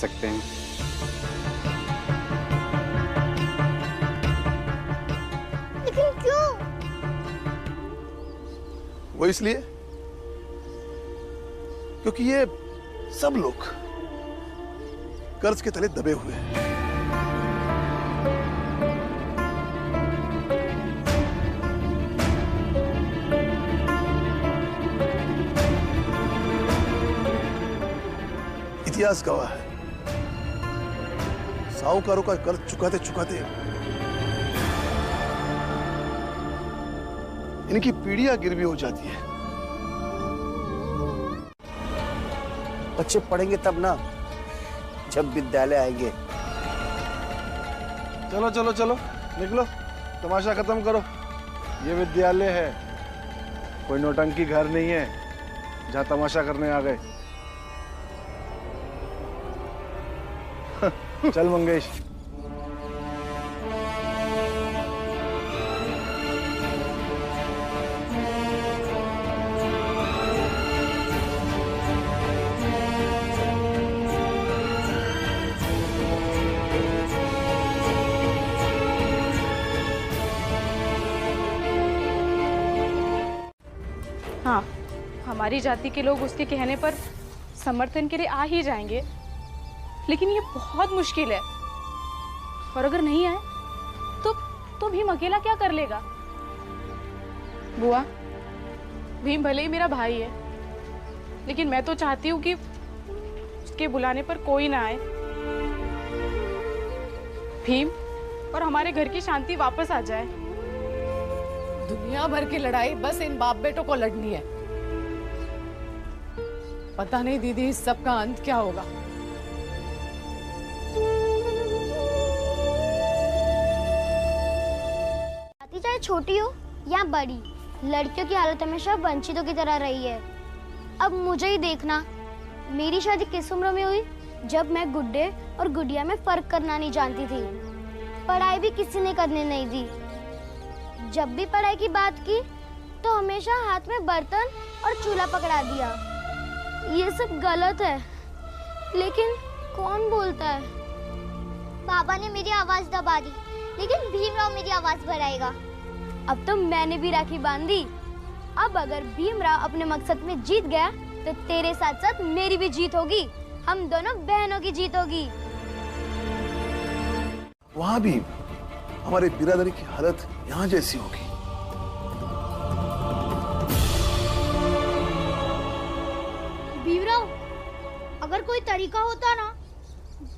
सकते हैं। लेकिन क्यों? वो इसलिए क्योंकि ये सब लोग कर्ज के तले दबे हुए हैं। इतिहास गवाह है, साहूकारों का कर्ज चुकाते चुकाते इनकी पीढ़ियां गिरवी हो जाती है। बच्चे पढ़ेंगे तब ना, जब विद्यालय आएंगे। चलो चलो चलो निकलो, तमाशा खत्म करो। ये विद्यालय है, कोई नौटंकी घर नहीं है जहां तमाशा करने आ गए। चल मंगेश। हाँ, हमारी जाति के लोग उसके कहने पर समर्थन के लिए आ ही जाएंगे, लेकिन ये बहुत मुश्किल है। और अगर नहीं आए तो भीम अकेला क्या कर लेगा? बुआ, भीम भले ही मेरा भाई है, लेकिन मैं तो चाहती हूँ कि उसके बुलाने पर कोई ना आए। भीम और हमारे घर की शांति वापस आ जाए। दुनिया भर की लड़ाई बस इन बाप बेटों को लड़नी है। पता नहीं दीदी इस सब का अंत क्या होगा। जाति चाहे छोटी हो या बड़ी, लड़कियों की हालत हमेशा वंचितों की तरह रही है। अब मुझे ही देखना, मेरी शादी किस उम्र में हुई, जब मैं गुड्डे और गुड़िया में फर्क करना नहीं जानती थी। पढ़ाई भी किसी ने करने नहीं दी। जब भी पढ़ाई की बात की तो हमेशा हाथ में बर्तन और चूल्हा पकड़ा दिया। ये सब गलत है, लेकिन कौन बोलता है? पापा ने मेरी आवाज दबा दी, लेकिन भीमराव मेरी आवाज बढ़ाएगा। अब तो मैंने भी राखी बांधी। अब अगर भीमराव अपने मकसद में जीत गया तो तेरे साथ साथ मेरी भी जीत होगी। हम दोनों बहनों की जीत होगी। वहां भी हमारे बिरादरी की हालत यहाँ जैसी होगी। भीमराव, अगर कोई तरीका होता ना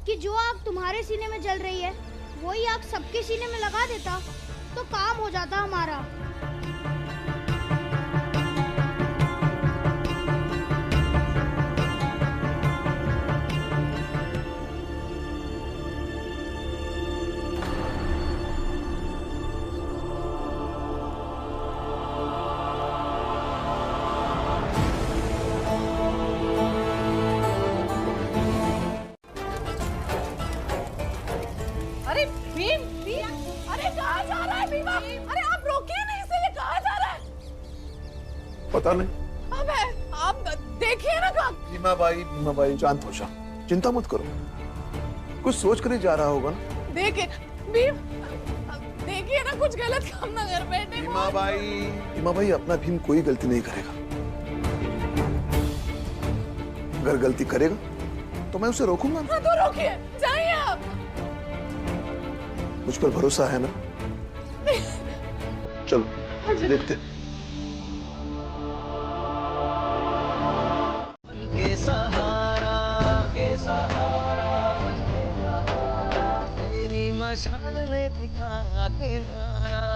कि जो आग तुम्हारे सीने में जल रही है वही आग सबके सीने में लगा देता तो काम हो जाता हमारा। अरे भीम, अरे कहाँ जा रहा है भीमा? अरे आप रोकिए नहीं इसे, ये कहाँ जा रहा है? पता नहीं। अबे आप देखिए ना कहाँ। भीमा बाई शांत हो जा, चिंता मत करो, कुछ सोच कर ही जा रहा होगा ना। देखिए भीम, देखिए ना कुछ गलत काम ना कर बैठे। भीमा बाई अपना भीम कोई गलती नहीं करेगा। अगर गलती करेगा तो मैं उसे रोकूंगा। हाँ तो रोकिए, जाइए आप। मुझ पर भरोसा है ना? चलो देखते। के सहारा तेरी मशाल ने दिखा किनारा,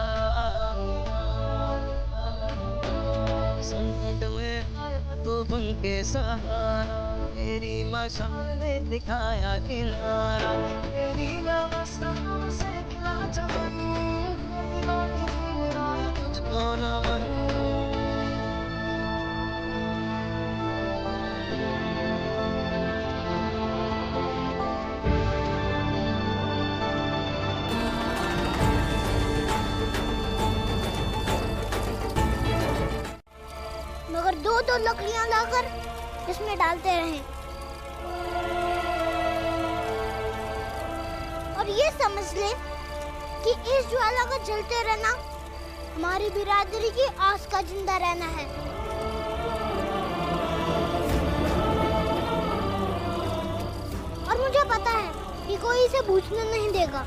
संकट में आया तो बन के सहारा, तेरी मशाल ने दिखाया किनारा, तेरी व्यवस्था से क्या चलूं, तुझको न बनूं। मगर दो लकड़ियां लाकर इसमें डालते रहे। और ये समझ ले कि इस ज्वाला का जलते रहना हमारी बिरादरी की आस का जिंदा रहना है। और मुझे पता है कि कोई इसे बुझने नहीं देगा।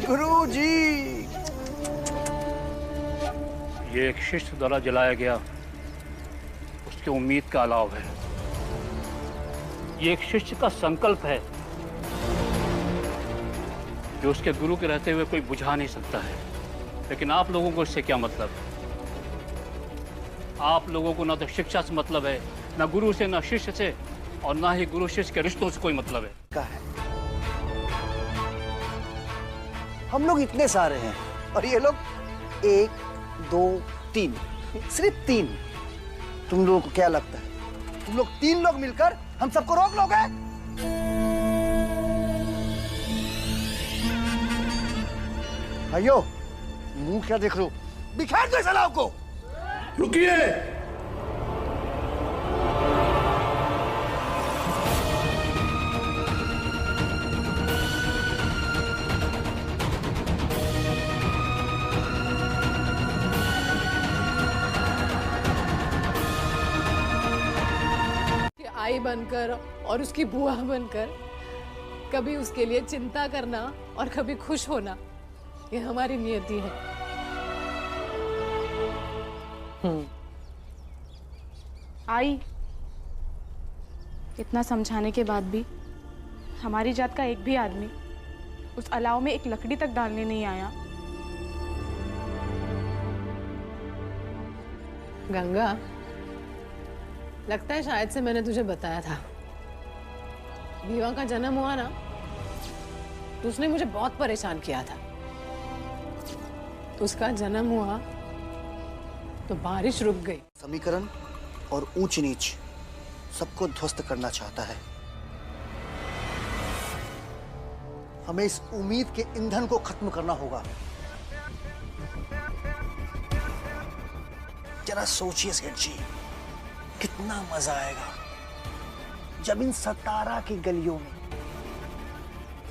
गुरुजी, ये एक शिष्य द्वारा जलाया गया उसकी उम्मीद का अलाव है। ये एक शिष्य का संकल्प है जो उसके गुरु के रहते हुए कोई बुझा नहीं सकता है। लेकिन आप लोगों को इससे क्या मतलब? आप लोगों को ना तो शिक्षा से मतलब है, ना गुरु से, ना शिष्य से, और ना ही गुरु शिष्य के रिश्तों से कोई मतलब है। का है हम लोग इतने सारे हैं और ये लोग 1, 2, 3, सिर्फ 3। तुम लोगों को क्या लगता है तुम लोग 3 लोग मिलकर हम सबको रोक लोगे? भाइयों, मुंह क्या देख रहे हो? बिखेर दो इस अलाव को। रुकिए। आई बनकर और उसकी बुआ बनकर कभी उसके लिए चिंता करना और कभी खुश होना, ये हमारी नियति है। आई, इतना समझाने के बाद भी हमारी जात का एक भी आदमी उस अलाव में एक लकड़ी तक डालने नहीं आया। गंगा, लगता है शायद से मैंने तुझे बताया था, विवा का जन्म हुआ ना तो उसने मुझे बहुत परेशान किया था। उसका जन्म हुआ तो बारिश रुक गई। समीकरण और ऊंच नीच सबको ध्वस्त करना चाहता है। हमें इस उम्मीद के ईंधन को खत्म करना होगा। जरा सोचिए सेठ जी, कितना मजा आएगा जब इन 17 की गलियों में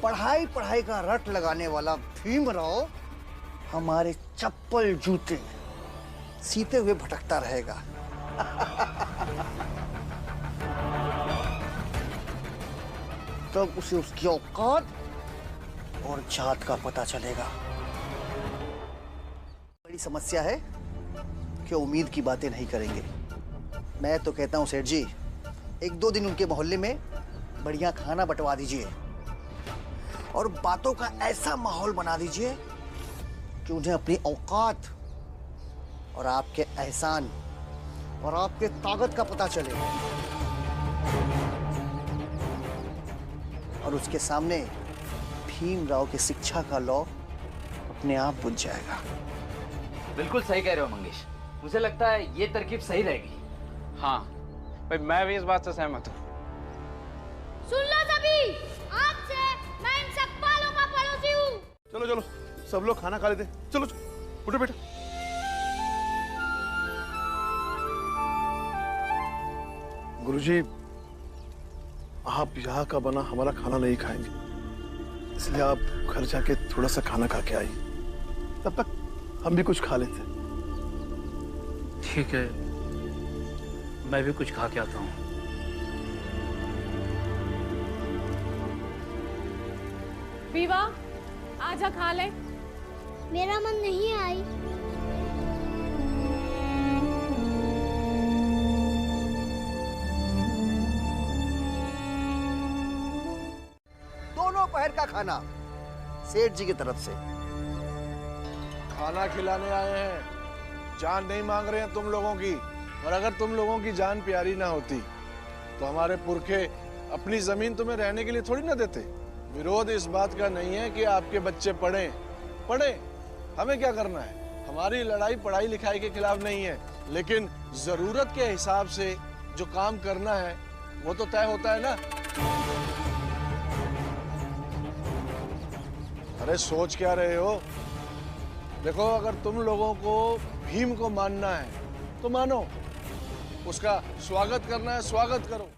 पढ़ाई का रट लगाने वाला भीमराव हमारे चप्पल जूते सीते हुए भटकता रहेगा। तब उसे उसकी औकात और जात का पता चलेगा। बड़ी समस्या है कि उम्मीद की बातें नहीं करेंगे। मैं तो कहता हूं सेठ जी, 1-2 दिन उनके मोहल्ले में बढ़िया खाना बंटवा दीजिए और बातों का ऐसा माहौल बना दीजिए कि उन्हें अपनी औकात और आपके एहसान और आपके ताकत का पता चले और उसके सामने भीमराव की शिक्षा का लौ अपने आप बुझ जाएगा। बिल्कुल सही कह रहे हो मंगेश, मुझे लगता है ये तरकीब सही रहेगी। हाँ भाई, मैं भी इस बात से सहमत हूँ। सुन लो सभी, आज से मैं इन सब बालों का पड़ोसी हूँ। चलो चलो, सब लोग खाना खा लेते। चलो चलो, उठो बेटा। गुरुजी, आप यहाँ का बना हमारा खाना नहीं खाएंगे, इसलिए आप घर जाके थोड़ा सा खाना खा के आइए। तब तक हम भी कुछ खा लेते। ठीक है, मैं भी कुछ खा के आता हूँ। विवा, आजा खा ले। मेरा मन नहीं आई। दोनों पहर का खाना सेठ जी की तरफ से। खाना खिलाने आए हैं, जान नहीं मांग रहे हैं तुम लोगों की। और अगर तुम लोगों की जान प्यारी ना होती तो हमारे पुरखे अपनी जमीन तुम्हें रहने के लिए थोड़ी ना देते। विरोध इस बात का नहीं है कि आपके बच्चे पढ़ें, हमें क्या करना है। हमारी लड़ाई पढ़ाई लिखाई के खिलाफ नहीं है, लेकिन जरूरत के हिसाब से जो काम करना है वो तो तय होता है ना। अरे सोच क्या रहे हो? देखो, अगर तुम लोगों को भीम को मानना है तो मानो, उसका स्वागत करना है स्वागत करो।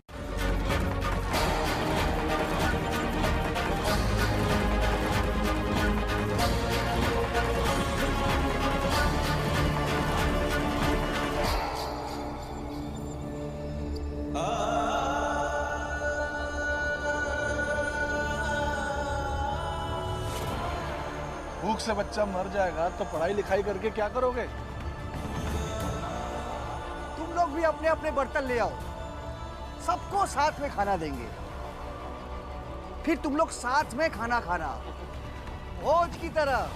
भूख से बच्चा मर जाएगा तो पढ़ाई लिखाई करके क्या करोगे? तुम लोग भी अपने अपने बर्तन ले आओ, सबको साथ में खाना देंगे। फिर तुम लोग साथ में खाना खाना, भोज की तरह।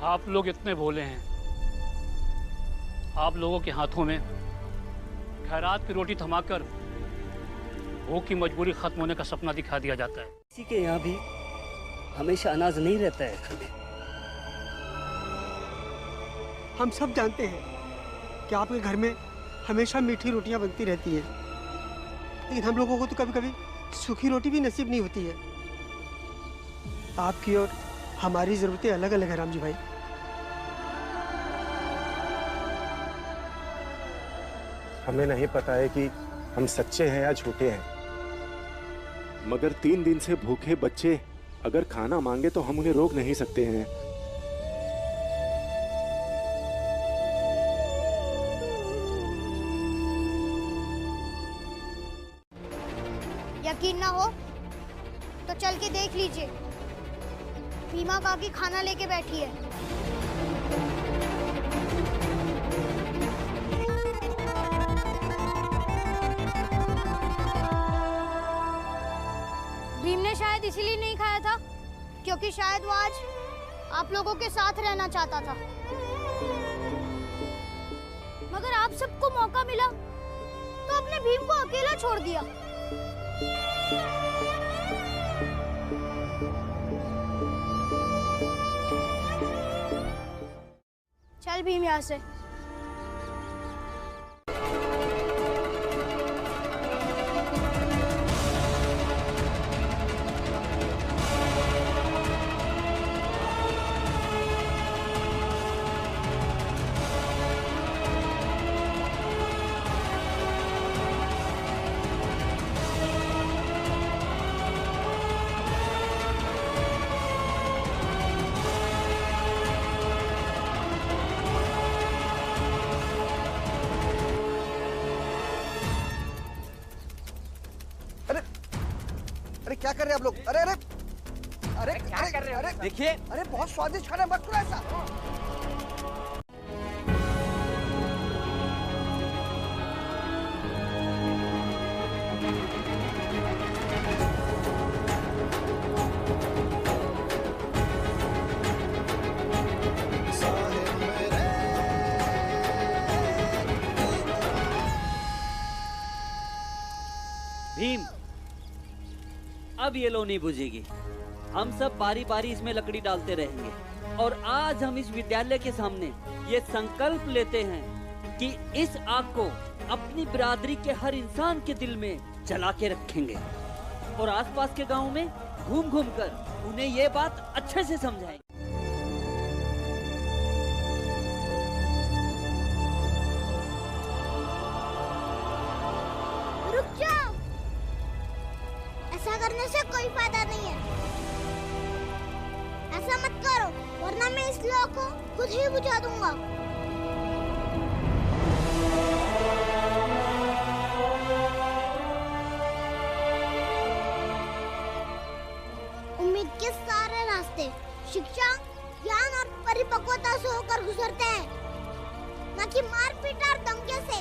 आप लोग इतने भोले हैं, आप लोगों के हाथों में खैरात की रोटी थमाकर भूख की मजबूरी खत्म होने का सपना दिखा दिया जाता है। किसी के यहाँ भी हमेशा अनाज नहीं रहता है। हम सब जानते हैं कि आपके घर में हमेशा मीठी रोटियां बनती रहती हैं, लेकिन हम लोगों को तो कभी कभी सूखी रोटी भी नसीब नहीं होती है। आपकी और हमारी ज़रूरतें अलग अलग है राम जी भाई। हमें नहीं पता है कि हम सच्चे हैं या झूठे हैं, मगर 3 दिन से भूखे बच्चे अगर खाना मांगे तो हम उन्हें रोक नहीं सकते हैं। यकीन ना हो तो चल के देख लीजिए, भीमा काकी खाना लेके बैठी है। भीम ने शायद इसीलिए नहीं खाया था क्योंकि शायद वो आज आप लोगों के साथ रहना चाहता था, मगर आप सबको मौका मिला तो अपने भीम को अकेला छोड़ दिया। चल भीम यहाँ से। अरे क्या कर रहे हैं आप लोग? अरे अरे अरे क्या कर रहे हो? अरे देखिए, अरे बहुत स्वादिष्ट खाना, मत करो ऐसा। भीम, अब ये लो नहीं बुझेगी। हम सब बारी बारी इसमें लकड़ी डालते रहेंगे और आज हम इस विद्यालय के सामने ये संकल्प लेते हैं कि इस आग को अपनी बिरादरी के हर इंसान के दिल में जला के रखेंगे और आसपास के गांव में घूम घूम कर उन्हें ये बात अच्छे से समझाएंगे। रुक जाओ, ऐसा करने से कोई फायदा नहीं है। ऐसा मत करो वरना मैं इस लौ को खुद ही बुझा दूंगा। उम्मीद के सारे रास्ते शिक्षा, ज्ञान और परिपक्वता से होकर गुजरते हैं, न कि मारपीट और धमकियों से।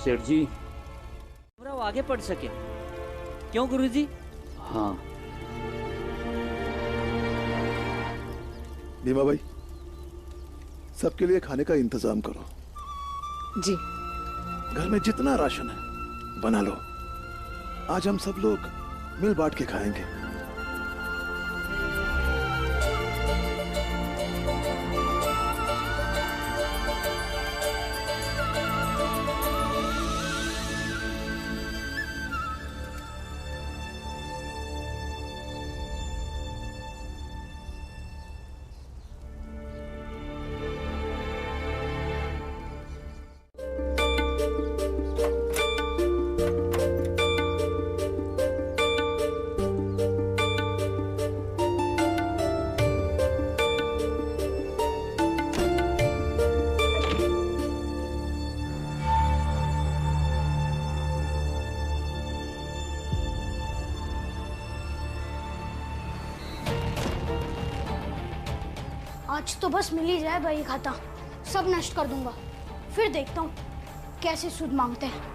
सेठ जी, वो आगे पढ़ सके, क्यों गुरुजी? हाँ। नीमा भाई, सबके लिए खाने का इंतजाम करो। जी। घर में जितना राशन है बना लो। आज हम सब लोग मिल बांट के खाएंगे। आज तो बस मिल ही जाए भाई खाता, सब नष्ट कर दूंगा, फिर देखता हूँ कैसे सूद मांगते हैं।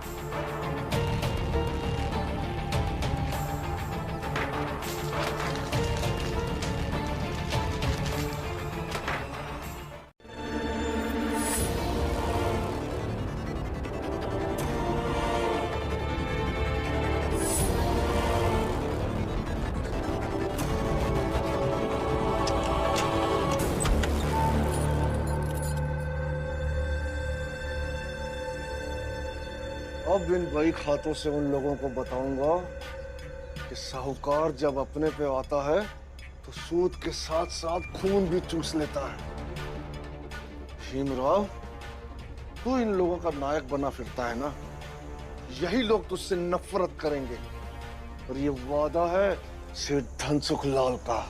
अब इन बही खातों से उन लोगों को बताऊंगा कि साहूकार जब अपने पे आता है तो सूद के साथ साथ खून भी चूस लेता है। भीमराव, तू इन लोगों का नायक बना फिरता है ना, यही लोग तुझसे नफरत करेंगे। और ये वादा है सेठ धनसुख लाल का।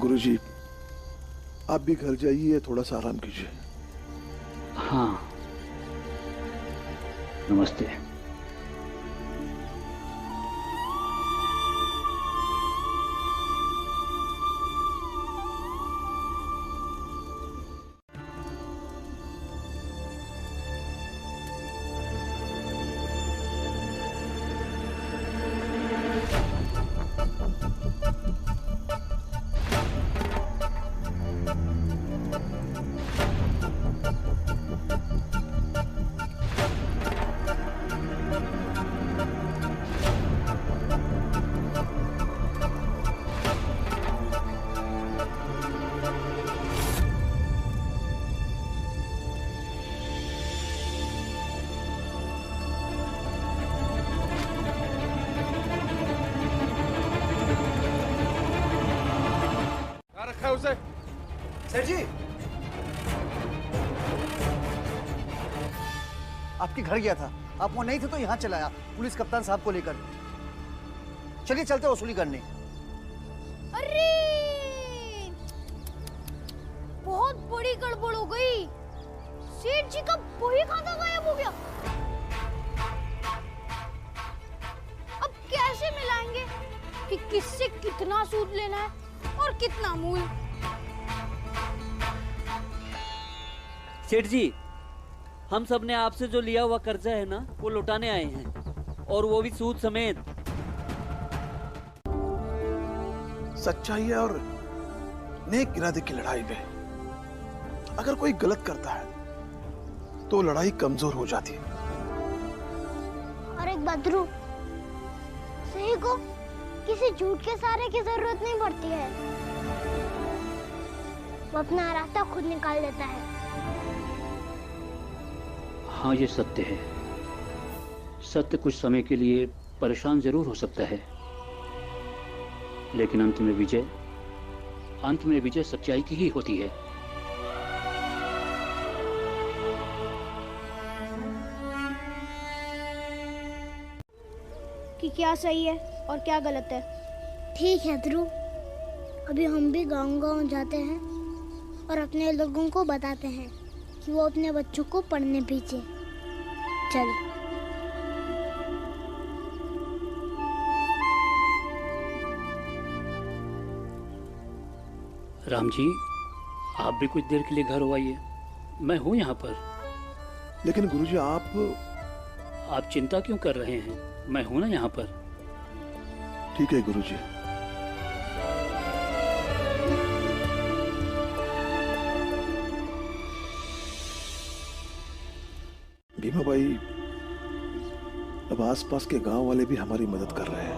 गुरुजी, आप भी घर जाइए, थोड़ा सा आराम कीजिए। हाँ, नमस्ते। रखा है उसे? सेठ जी, आपके घर गया था, आप वो नहीं थे तो यहाँ चलाया पुलिस कप्तान साहब को लेकर। चलिए चलते वसूली करने। अरे बहुत बड़ी गड़बड़ हो गई, सेठ जी का बही खाता गायब हो गया। अब कैसे मिलाएंगे कि किससे कितना सूद लेना है और कितना मूल? सेठ जी, हम सब ने आपसे जो लिया हुआ कर्जा है ना, वो लौटाने आए हैं, और वो भी सूद समेत। सच्चाई है और नेक इरादे की लड़ाई में अगर कोई गलत करता है तो लड़ाई कमजोर हो जाती है। और एक बदरू, सही को किसी झूठ के सहारे की जरूरत नहीं पड़ती है, वो अपना रास्ता खुद निकाल लेता है। हाँ, ये सत्य है। सत्य कुछ समय के लिए परेशान जरूर हो सकता है, लेकिन अंत में विजय सच्चाई की ही होती है। कि क्या सही है और क्या गलत है। ठीक है ध्रुव, अभी हम भी गांव-गांव जाते हैं और अपने लोगों को बताते हैं कि वो अपने बच्चों को पढ़ने भेजें। चल। राम जी, आप भी कुछ देर के लिए घर हो आइए, मैं हूँ यहाँ पर। लेकिन गुरुजी आप चिंता क्यों कर रहे हैं? मैं हूँ ना यहाँ पर। ठीक है गुरुजी। भीमा भाई, अब आसपास के गांव वाले भी हमारी मदद कर रहे हैं।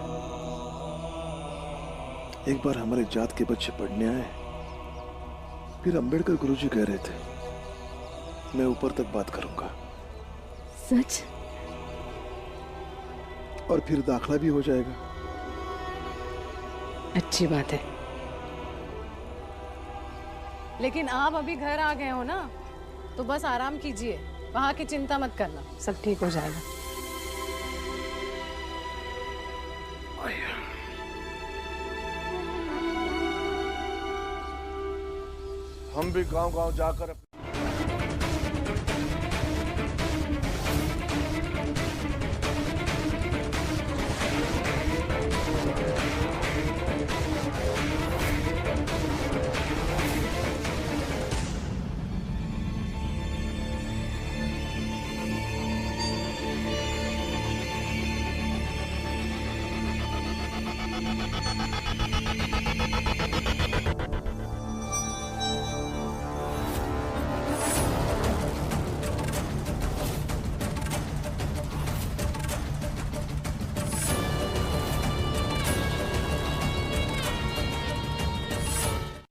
एक बार हमारे जात के बच्चे पढ़ने आए, फिर अंबेडकर गुरुजी कह रहे थे मैं ऊपर तक बात करूंगा। सच? और फिर दाखला भी हो जाएगा। अच्छी बात है। लेकिन आप अभी घर आ गए हो ना, तो बस आराम कीजिए, वहां की चिंता मत करना, सब ठीक हो जाएगा। हम भी गांव-गांव जाकर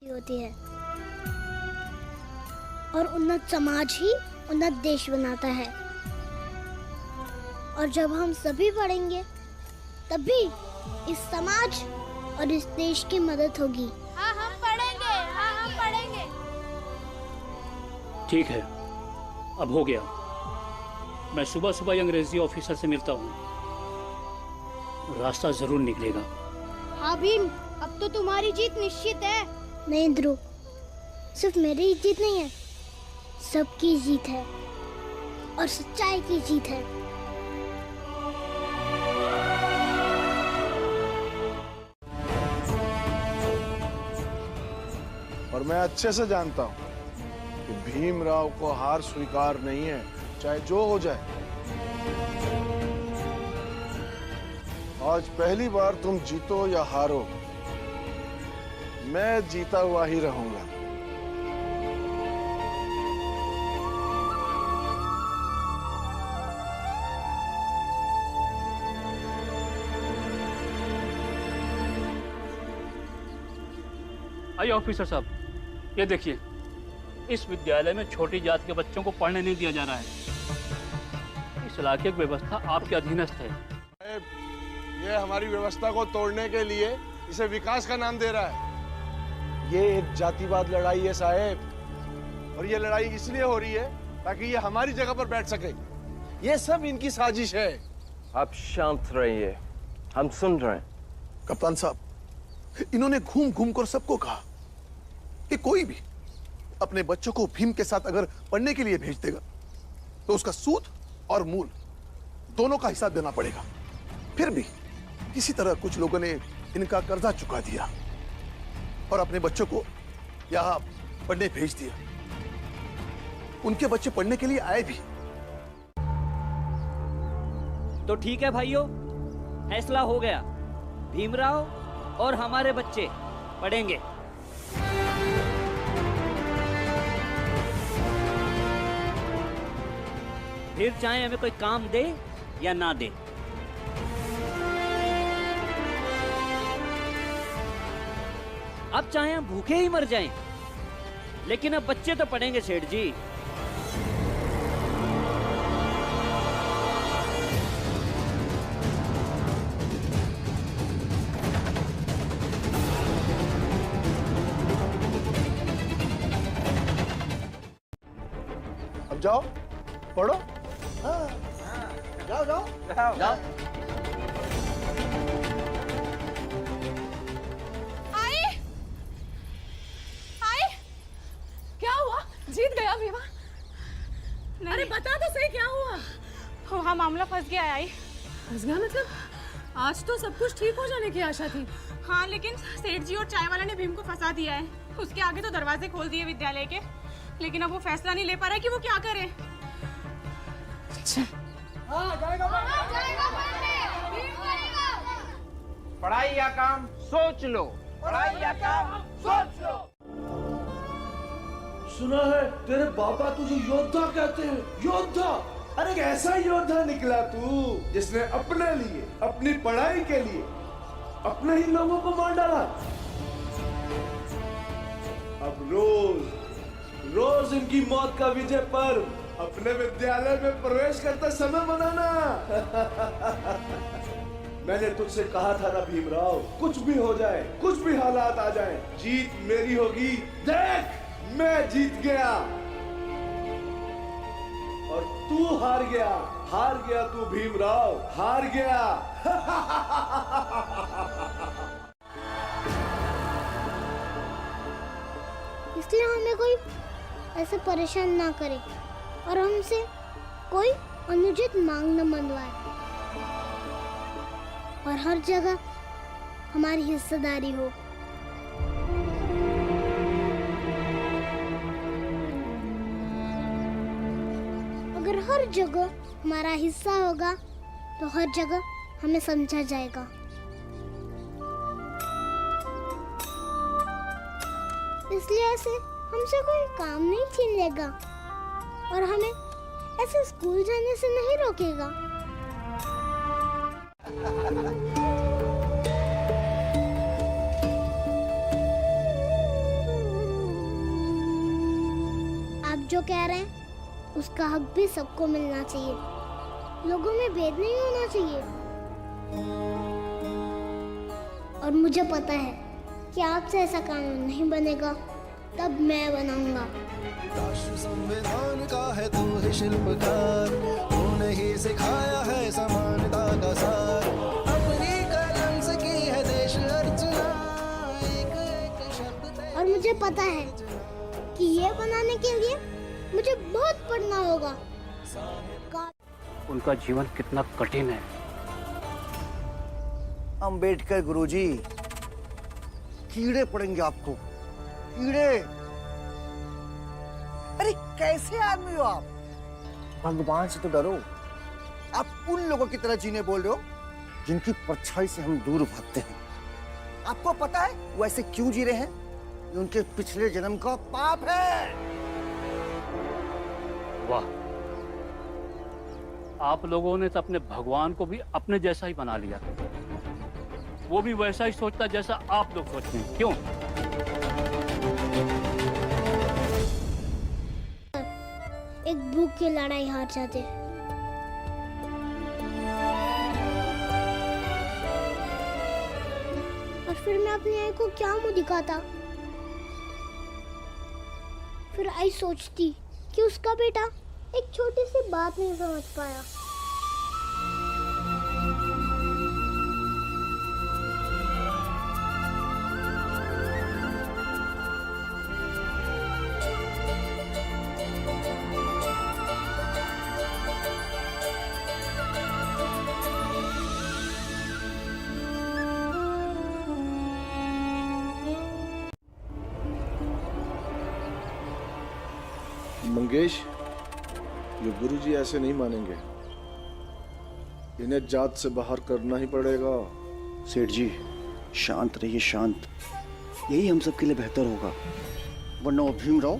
होती है और उन्नत समाज ही उन्नत देश बनाता है। और जब हम सभी पढ़ेंगे तभी इस समाज और इस देश की मदद होगी। हाँ हम पढ़ेंगे, हाँ हम पढ़ेंगे। ठीक है, अब हो गया। मैं सुबह सुबह अंग्रेजी ऑफिसर से मिलता हूँ, रास्ता जरूर निकलेगा। हाँ भीम, अब तो तुम्हारी जीत निश्चित है। नहीं ध्रुव, सिर्फ मेरी जीत नहीं है, सबकी जीत है और सच्चाई की जीत है। और मैं अच्छे से जानता हूं कि भीमराव को हार स्वीकार नहीं है, चाहे जो हो जाए। आज पहली बार तुम जीतो या हारो, मैं जीता हुआ ही रहूंगा। आइए ऑफिसर साहब, ये देखिए, इस विद्यालय में छोटी जात के बच्चों को पढ़ने नहीं दिया जा रहा है। इस इलाके की व्यवस्था आपके अधीनस्थ है। ये हमारी व्यवस्था को तोड़ने के लिए इसे विकास का नाम दे रहा है। ये एक जातिवाद लड़ाई है साहेब, और ये लड़ाई इसलिए हो रही है ताकि ये हमारी जगह पर बैठ सके। ये सब इनकी साजिश है। आप शांत रहिए, हम सुन रहे हैं। कप्तान साहब, इन्होंने घूम घूम कर सबको कहा कि कोई भी अपने बच्चों को भीम के साथ अगर पढ़ने के लिए भेज देगा तो उसका सूद और मूल दोनों का हिसाब देना पड़ेगा। फिर भी किसी तरह कुछ लोगों ने इनका कर्जा चुका दिया और अपने बच्चों को यहाँ पढ़ने भेज दिया। उनके बच्चे पढ़ने के लिए आए भी। तो ठीक है भाइयों, फैसला हो गया। भीमराव और हमारे बच्चे पढ़ेंगे। फिर चाहे हमें कोई काम दे या ना दे। अब चाहे हम भूखे ही मर जाएं, लेकिन अब बच्चे तो पढ़ेंगे सेठ जी। अब जाओ पढ़ो। हाँ, जाओ जाओ जाओ। क्या हुआ? जीत गया भीमा? अरे बता तो सही क्या हुआ? हाँ, मामला फंस गया आई। फंस गया मतलब? आज तो सब कुछ ठीक हो जाने की आशा थी। हाँ, लेकिन सेठ जी और चाय वाला ने भीम को फंसा दिया है। उसके आगे तो दरवाजे खोल दिए विद्यालय के, लेकिन अब वो फैसला नहीं ले पा रहा है कि वो क्या करे। पढ़ाई या काम सोच लो। पढ़ाई या काम सोच लो। सुना है तेरे पापा तुझे योद्धा कहते हैं, योद्धा। अरे कैसा योद्धा निकला तू, जिसने अपने लिए, अपनी पढ़ाई के लिए अपने ही लोगों को मार डाला। अब रोज रोज इनकी मौत का विजय पर्व अपने विद्यालय में प्रवेश करते समय मनाना। मैंने तुझसे कहा था ना भीमराव, कुछ भी हो जाए, कुछ भी हालात आ जाए, जीत मेरी होगी। देख, मैं जीत गया और तू हार गया। हार गया तू भीमराव, हार गया। इसलिए हमें कोई ऐसे परेशान ना करे और हमसे कोई अनुचित मांग न मनवाए और हर जगह हमारी हिस्सेदारी हो। अगर हर जगह हमारा हिस्सा होगा तो हर जगह हमें समझा जाएगा। इसलिए ऐसे हमसे कोई काम नहीं छीन लेगा और हमें ऐसे स्कूल जाने से नहीं रोकेगा। आप जो कह रहे हैं उसका हक भी सबको मिलना चाहिए, लोगों में भेद नहीं होना चाहिए। और मुझे पता है कि आपसे ऐसा कानून नहीं बनेगा, तब मैं बनाऊंगा। राष्ट्र संविधान का है तू ही शिल्पकार, तूने ही सिखाया है समानता का सार। अपनी कलम से की है देश अर्चना, एक एक शब्द। और मुझे पता है कि ये बनाने के लिए मुझे बहुत पढ़ना होगा। उनका जीवन कितना कठिन है। अंबेडकर गुरुजी, कीड़े पड़ेंगे आपको, कीड़े। अरे कैसे आदमी हो आप? भगवान से तो डरो। आप उन लोगों की तरह जीने बोल रहे हो जिनकी परछाई से हम दूर भागते हैं। आपको पता है वो ऐसे क्यों जी रहे हैं? ये उनके पिछले जन्म का पाप है। वाह, आप लोगों ने तो अपने भगवान को भी अपने जैसा ही बना लिया। वो भी वैसा ही सोचता जैसा आप लोग सोचते हैं। क्यों? एक भूख की लड़ाई हार जाते। और फिर मैं अपनी आई को क्या मुंह दिखाता? फिर आई सोचती कि उसका बेटा एक छोटी सी बात नहीं समझ पाया। मंगेश, ये गुरुजी ऐसे नहीं मानेंगे। इन्हें जात से बाहर करना ही पड़ेगा। सेठ जी शांत रहिए, शांत। यही हम सब के लिए बेहतर होगा, वरना वो भीमराव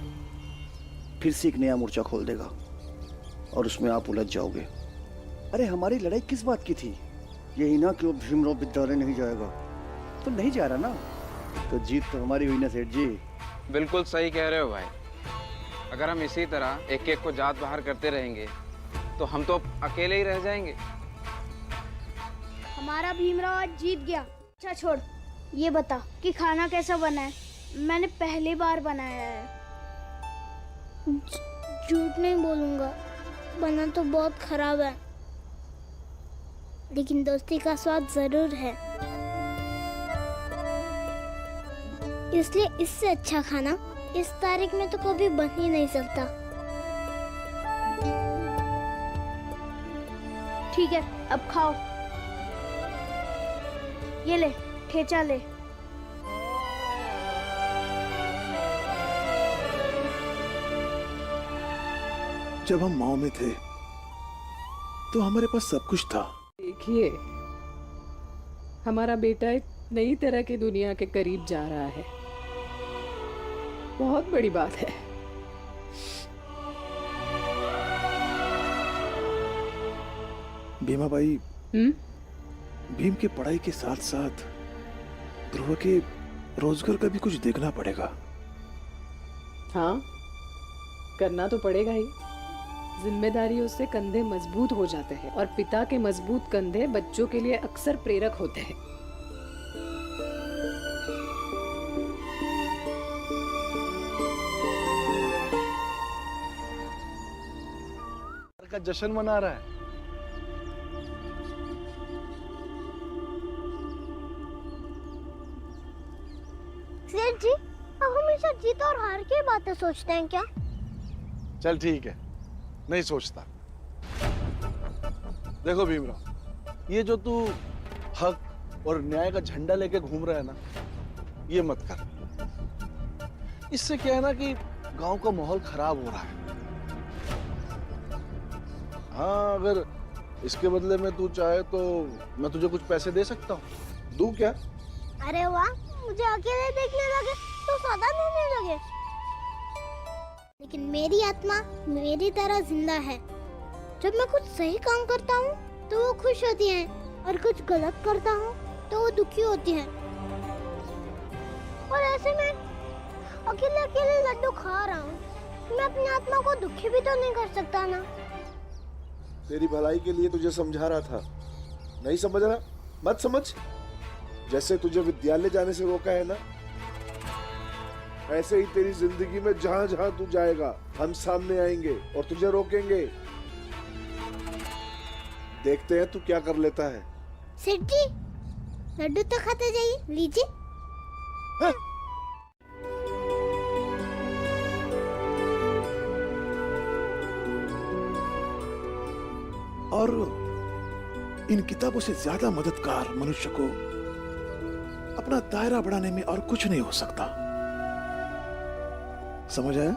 फिर से एक नया मोर्चा खोल देगा और उसमें आप उलझ जाओगे। अरे हमारी लड़ाई किस बात की थी? यही ना कि वो भीमराव विद्यालय नहीं जाएगा। तो नहीं जा रहा ना, तो जीत तो हमारी हुई ना सेठ जी। बिल्कुल सही कह रहे हो भाई। अगर हम इसी तरह एक एक को जात बाहर करते रहेंगे तो हम तो अकेले ही रह जाएंगे। हमारा भीमराव आज जीत गया। अच्छा छोड़, ये बता कि खाना कैसा बना है? मैंने पहली बार बनाया है। झूठ नहीं बोलूंगा, बना तो बहुत खराब है, लेकिन दोस्ती का स्वाद जरूर है। इसलिए इससे अच्छा खाना इस तारीख में तो कभी बन ही नहीं सकता। ठीक है, अब खाओ। ये ले, ठेचा ले। जब हम माओ में थे तो हमारे पास सब कुछ था। देखिए, हमारा बेटा एक नई तरह की दुनिया के करीब जा रहा है। बहुत बड़ी बात है। भीमा भाई, भीम की पढ़ाई के साथ साथ ध्रुव के रोजगार का भी कुछ देखना पड़ेगा। हाँ, करना तो पड़ेगा ही। जिम्मेदारियों से कंधे मजबूत हो जाते हैं और पिता के मजबूत कंधे बच्चों के लिए अक्सर प्रेरक होते हैं। का जश्न मना रहा है। सेठ जी, आप हमेशा जीत और हार की बातें सोचते हैं क्या? चल ठीक है, नहीं सोचता। देखो भीमराव, ये जो तू हक और न्याय का झंडा लेके घूम रहा है ना, ये मत कर। इससे क्या है ना कि गांव का माहौल खराब हो रहा है। हाँ, अगर इसके बदले में तू चाहे तो मैं तुझे कुछ पैसे दे सकता हूँ। दूं क्या? अरे वाह, मुझे अकेले देखने लगे तो सदा देने लगे। लेकिन मेरी आत्मा मेरी तरह जिंदा है। जब मैं कुछ सही काम करता हूँ तो वो खुश होती है, और कुछ गलत करता हूँ तो वो दुखी होती है। और ऐसे में अकेले अकेले लड्डू खा रहा हूँ, मैं अपनी आत्मा को दुखी भी तो नहीं कर सकता ना। तेरी भलाई के लिए तुझे समझा रहा था, नहीं समझ रहा? मत समझ। जैसे तुझे विद्यालय जाने से रोका है ना, ऐसे ही तेरी जिंदगी में जहां जहां तू जाएगा हम सामने आएंगे और तुझे रोकेंगे। देखते हैं तू क्या कर लेता है। सेठ जी, लड्डू तो खाते जाइए, लीजिए। हाँ? और इन किताबों से ज्यादा मददगार मनुष्य को अपना दायरा बढ़ाने में और कुछ नहीं हो सकता। समझ आया?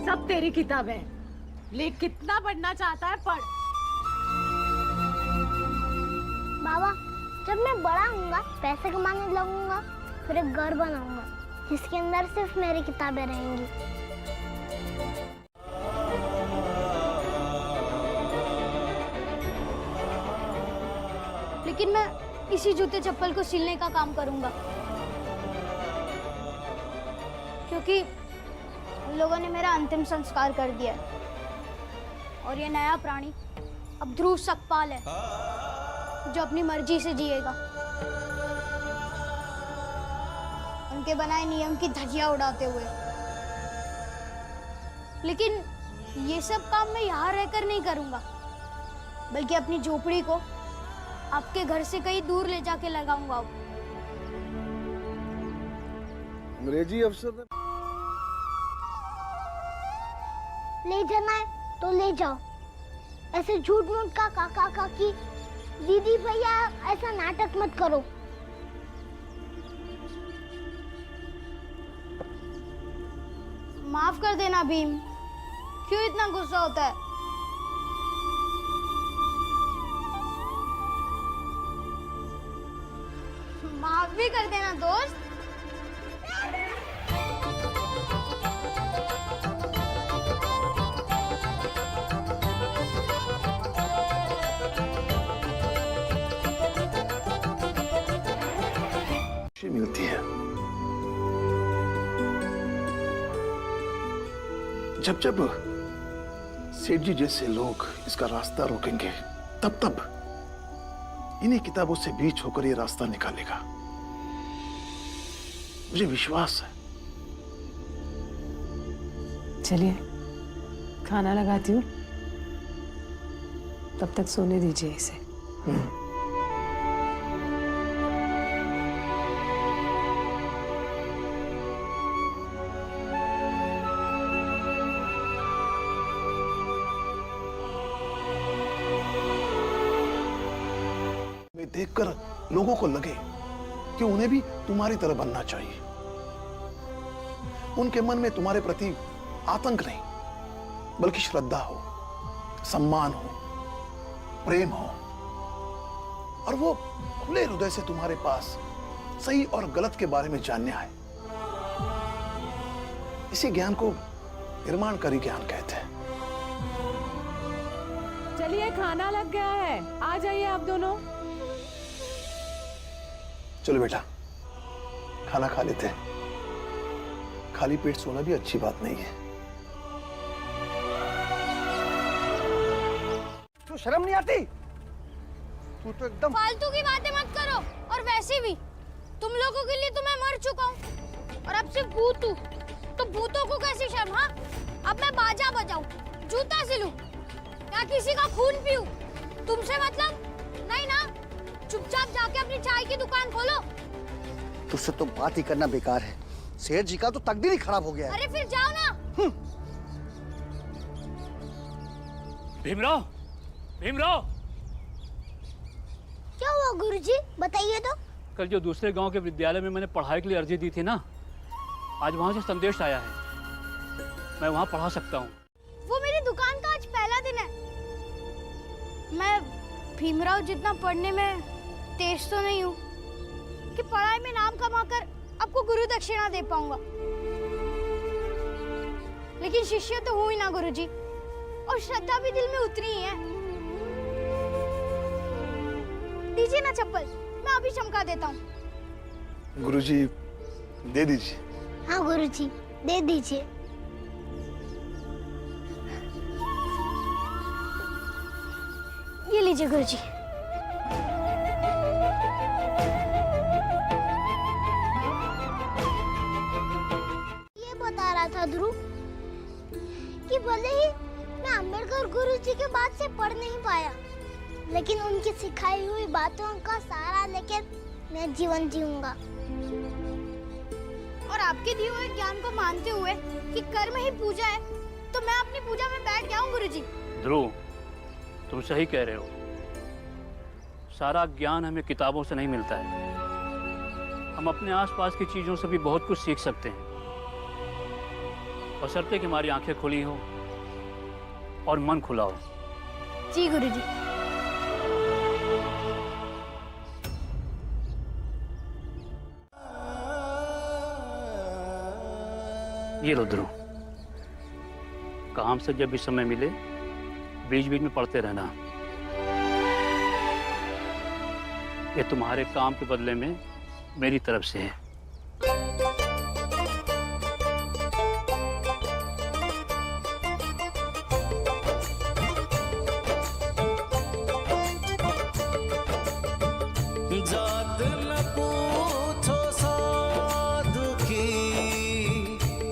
सब तेरी किताबें, ले कितना पढ़ना चाहता है पढ़। बाबा, जब मैं बड़ा होऊंगा, पैसे कमाने लगूंगा, फिर एक घर बनाऊंगा जिसके अंदर सिर्फ मेरी किताबें रहेंगी। लेकिन मैं इसी जूते चप्पल को सिलने का काम करूंगा, क्योंकि लोगों ने मेरा अंतिम संस्कार कर दिया है। और ये नया प्राणी अब ध्रुव सकपाल है, जो अपनी मर्जी से जिएगा, उनके बनाए नियम की धज्जियां उड़ाते हुए। लेकिन ये सब काम मैं यहाँ रहकर नहीं करूंगा, बल्कि अपनी झोपड़ी को आपके घर से कहीं दूर ले जाके लगाऊंगा। अंग्रेजी अफसर ने ले जाना है तो ले जाओ, ऐसे झूठ मूठ का काका काकी दीदी भैया ऐसा नाटक मत करो। माफ कर देना भीम, क्यों इतना गुस्सा होता है? माफ भी कर देना दोस्त। खुशी मिलती है जब जब सेठ जी जैसे लोग इसका रास्ता रोकेंगे, तब तब इन्हीं किताबों से बीच होकर ये रास्ता निकालेगा। मुझे विश्वास है। चलिए खाना लगाती हूँ, तब तक सोने दीजिए इसे। देखकर लोगों को लगे कि उन्हें भी तुम्हारी तरह बनना चाहिए। उनके मन में तुम्हारे प्रति आतंक नहीं, बल्कि श्रद्धा हो, सम्मान हो, प्रेम हो, और वो खुले हृदय से तुम्हारे पास सही और गलत के बारे में जानने आए। इसी ज्ञान को निर्माणकारी ज्ञान कहते हैं। चलिए खाना लग गया है, आ जाइए आप दोनों। चलो बेटा, खाना खा लेते हैं। खाली पेट सोना भी अच्छी बात नहीं है। तू शर्म नहीं आती? तू तो एकदम फालतू की बातें मत करो। और वैसे भी तुम लोगों के लिए तो मैं मर चुका हूँ, और अब सिर्फ भूत हूँ, तो भूतों को कैसी शर्म? हाँ, अब मैं बाजा बजाऊं, जूता सिलूं, या किसी का खून पीऊं? तुमसे मतलब नहीं ना? चुपचाप जाके अपनी चाय की दुकान खोलो। तुझसे तो बात ही करना बेकार है। सेठ जी का तो तकदीर ही खराब हो गया है। अरे फिर जाओ ना। भीमराव, भीमराव, क्या हुआ गुरुजी? बताइए तो। कल जो दूसरे गांव के विद्यालय में मैंने पढ़ाई के लिए अर्जी दी थी ना, आज वहां से संदेश आया है। मैं वहां पढ़ा सकता हूँ। वो मेरी दुकान का आज पहला दिन है। मैं भीमराव जितना पढ़ने में तेज तो नहीं हूँ कि पढ़ाई में नाम कमाकर आपको गुरु दक्षिणा दे पाऊंगा, लेकिन शिष्य तो हूँ ही ना गुरुजी, और श्रद्धा भी दिल में उतरी ही है। दीजिए ना चप्पल, मैं अभी चमका देता हूँ। गुरुजी दे दीजिए। हाँ गुरुजी, दे दीजिए। ये लीजिए गुरुजी। ये बता रहा था ध्रुव कि भले ही मैं अम्बेडकर गुरुजी के बाद से पढ़ नहीं पाया, लेकिन उनकी सिखाई हुई बातों का सहारा लेकर मैं जीवन जीऊंगा। और आपके दिए हुए ज्ञान को मानते हुए कि कर्म ही पूजा है, तो मैं अपनी पूजा में बैठ गया हूँ गुरुजी। ध्रुव, तुम सही कह रहे हो। सारा ज्ञान हमें किताबों से नहीं मिलता है। हम अपने आसपास की चीजों से भी बहुत कुछ सीख सकते हैं, बशर्ते कि हमारी आंखें खुली हो और मन खुला हो। जी गुरुजी। ये लो ध्रुव, काम से जब भी समय मिले बीच बीच में पढ़ते रहना। ये तुम्हारे काम के बदले में मेरी तरफ से है। जात न पूछो साधु की,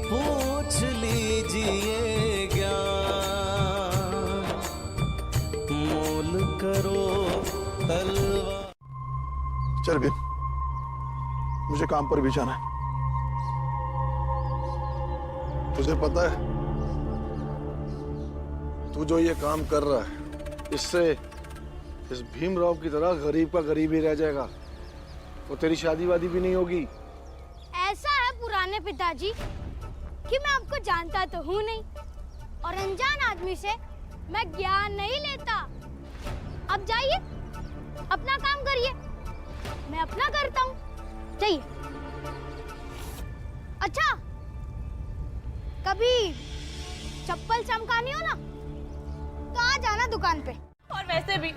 पूछ लीजिए ज्ञान, मोल करो तलवार। चल बिन, मुझे काम पर भी जाना है। तुझे पता है तू जो ये काम कर रहा है, इससे इस भीमराव की तरह गरीब का गरीब ही रह जाएगा। वो तेरी शादी वादी भी नहीं होगी। ऐसा है पुराने पिताजी कि मैं आपको जानता तो हूँ नहीं और अनजान आदमी से मैं ज्ञान नहीं लेता। अब जाइए, अपना काम करिए, मैं अपना करता हूँ। जाइए। अच्छा, कभी चप्पल चमकानी हो ना तो आ जाना दुकान पे। और वैसे भी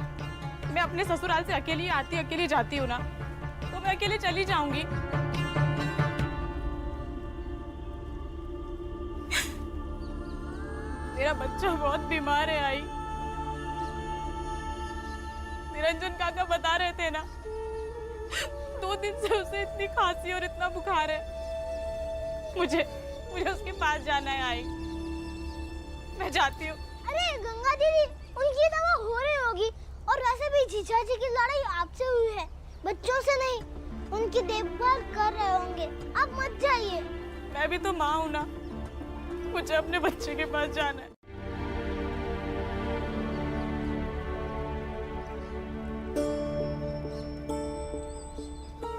मैं अपने ससुराल से अकेली आती अकेली जाती हूँ ना, तो मैं अकेले चली जाऊंगी। मेरा बच्चा बहुत बीमार है आई। निरंजन काका बता रहे थे ना, 2 दिन से उसे इतनी खांसी और इतना बुखार है। मुझे उसके पास जाना है आई। मैं जाती हूँ। अरे गंगा दीदी, उनकी दवा हो रही होगी और वैसे भी जीजा जी की लड़ाई आपसे हुई है, बच्चों से नहीं। उनकी देखभाल कर रहे होंगे, आप मत जाइए। मैं भी तो माँ हूँ ना, मुझे अपने बच्चे के पास जाना है।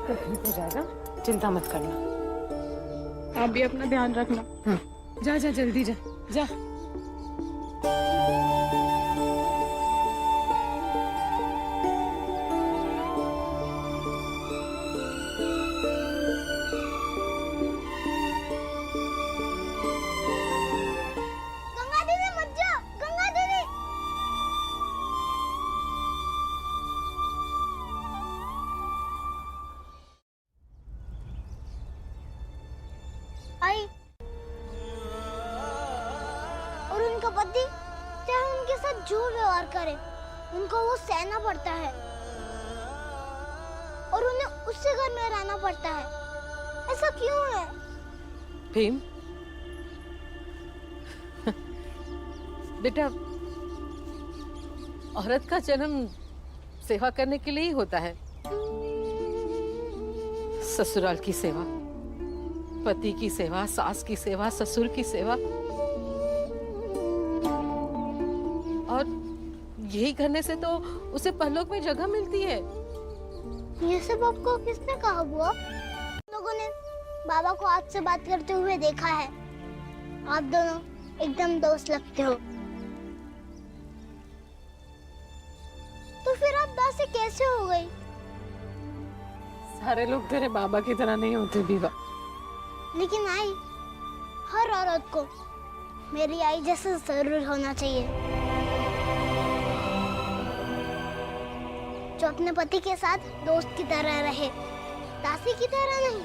ठीक हो जाएगा, चिंता मत करना। आप भी अपना ध्यान रखना। जा जा जल्दी जा जा। गंगा दीदी मत जाओ, गंगा दीदी। आई और उनका पति चाहे उनके साथ जो व्यवहार करे, उनको वो सहना पड़ता है और उन्हें उससे घर में रहना पड़ता है। ऐसा क्यों है? भीम बेटा, औरत का जन्म सेवा करने के लिए ही होता है। ससुराल की सेवा, पति की सेवा, सास की सेवा, ससुर की सेवा, और यही करने से तो उसे परलोक में जगह मिलती है। ये सब आपको किसने कहा बुआ? लोगों ने बाबा को आपसे बात करते हुए देखा है। आप दोनों एकदम दोस्त लगते हो। तो फिर आप दासी कैसे हो गई? सारे लोग तेरे बाबा की तरह नहीं होते बीवा। लेकिन आई, हर औरत को मेरी आई जैसा जरूर होना चाहिए, जो अपने पति के साथ दोस्त की तरह रहे, दासी की तरह नहीं।